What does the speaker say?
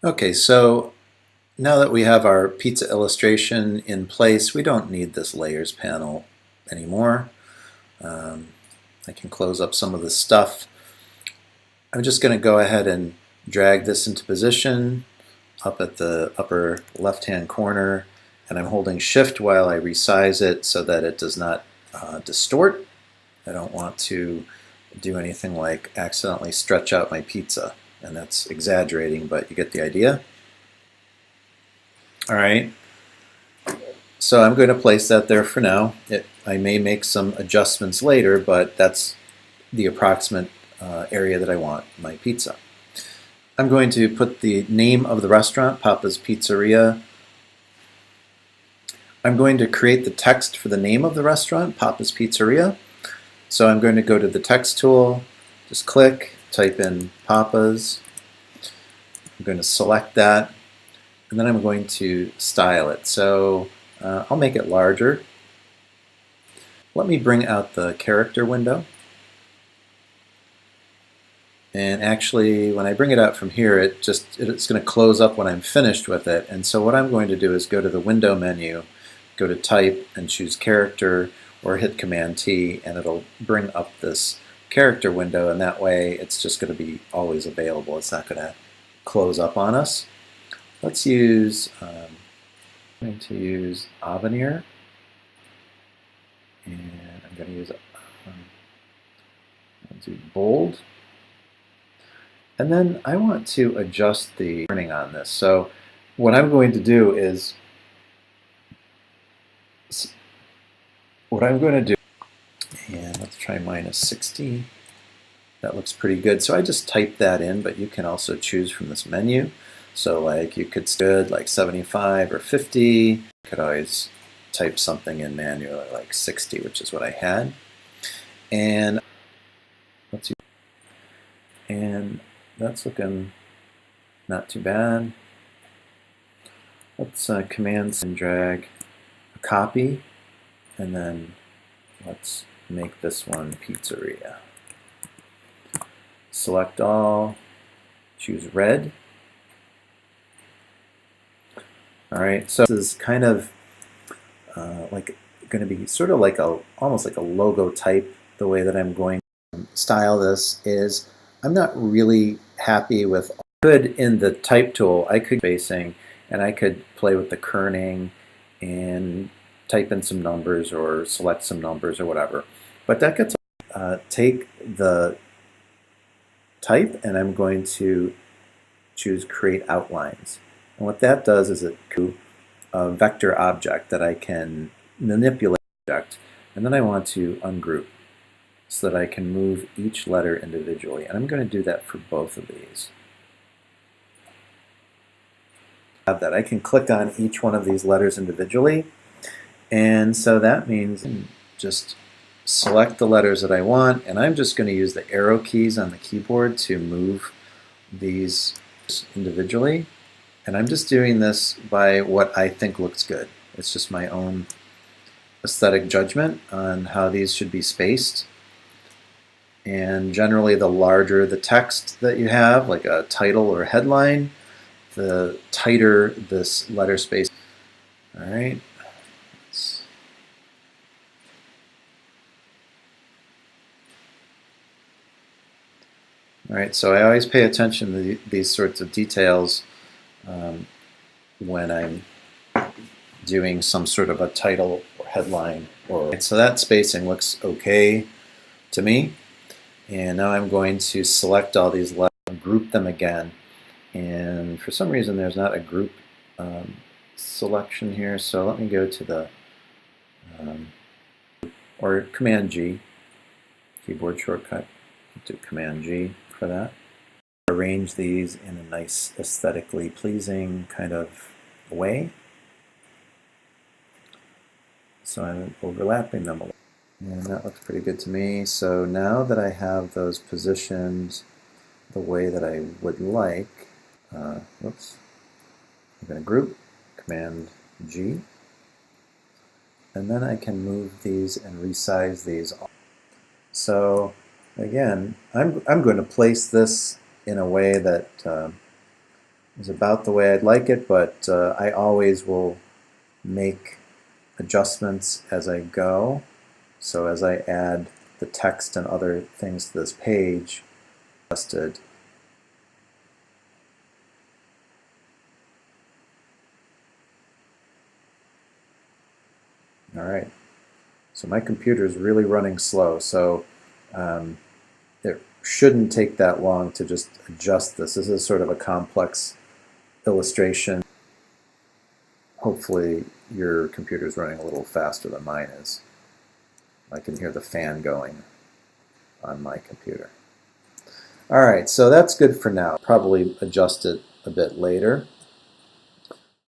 Okay, so now that we have our pizza illustration in place, we don't need this layers panel anymore. I can close up some of the stuff. I'm just going to go ahead and drag this into position up at the upper left-hand corner, and I'm holding Shift while I resize it so that it does not distort. I don't want to do anything like accidentally stretch out my pizza, and that's exaggerating, but you get the idea. All right, so I'm going to place that there for now. I may make some adjustments later, but that's the approximate area that I want my pizza. I'm going to put the name of the restaurant, Papa's Pizzeria. I'm going to create the text for the name of the restaurant, Papa's Pizzeria. So I'm going to go to the text tool, just click, type in Papa's. I'm going to select that, and then I'm going to style it. So I'll make it larger. Let me bring out the character window. And actually, when I bring it out from here, it's going to close up when I'm finished with it. And so what I'm going to do is go to the window menu, go to Type, and choose Character, or hit Command T, and it'll bring up this character window, and that way it's just going to be always available. It's not going to close up on us. Let's use, I'm going to use Avenir, and I'm going to use I'll do bold. And then I want to adjust the turning on this. So what I'm going to do is, and let's try -60. That looks pretty good. So I just typed that in, but you can also choose from this menu. So like you could good like 75 or 50. You could always type something in manually like 60, which is what I had. And let's see. And that's looking not too bad. Let's command and drag a copy, and then let's make this one Pizzeria. Select all, choose red. All right, so this is kind of like going to be sort of like almost like a logo type. The way that I'm going to style this is I'm not really happy with. In the type tool, I could spacing, and I could play with the kerning and type in some numbers or select some numbers or whatever. But that gets take the type, and I'm going to choose Create Outlines. And what that does is it creates a vector object that I can manipulate, and then I want to ungroup so that I can move each letter individually. And I'm going to do that for both of these. That I can click on each one of these letters individually, and so that means just select the letters that I want, and I'm just going to use the arrow keys on the keyboard to move these individually, and I'm just doing this by what I think looks good. It's just my own aesthetic judgment on how these should be spaced, and generally the larger the text that you have, like a title or headline, the tighter this letter space. All right. All right, so I always pay attention to these sorts of details when I'm doing some sort of a title or headline. So that spacing looks okay to me. And now I'm going to select all these letters and group them again. And for some reason there's not a group selection here, so let me go to the or Command G, keyboard shortcut, do Command G for that. Arrange these in a nice aesthetically pleasing kind of way. So I'm overlapping them a little. And that looks pretty good to me. So now that I have those positioned the way that I would like, whoops, I'm going to group, Command G, and then I can move these and resize these. So again, I'm going to place this in a way that is about the way I'd like it, but I always will make adjustments as I go. So as I add the text and other things to this page, adjusted. All right. So my computer is really running slow, so it shouldn't take that long to just adjust this. This is sort of a complex illustration. Hopefully your computer is running a little faster than mine is. I can hear the fan going on my computer. All right, so that's good for now. Probably adjust it a bit later.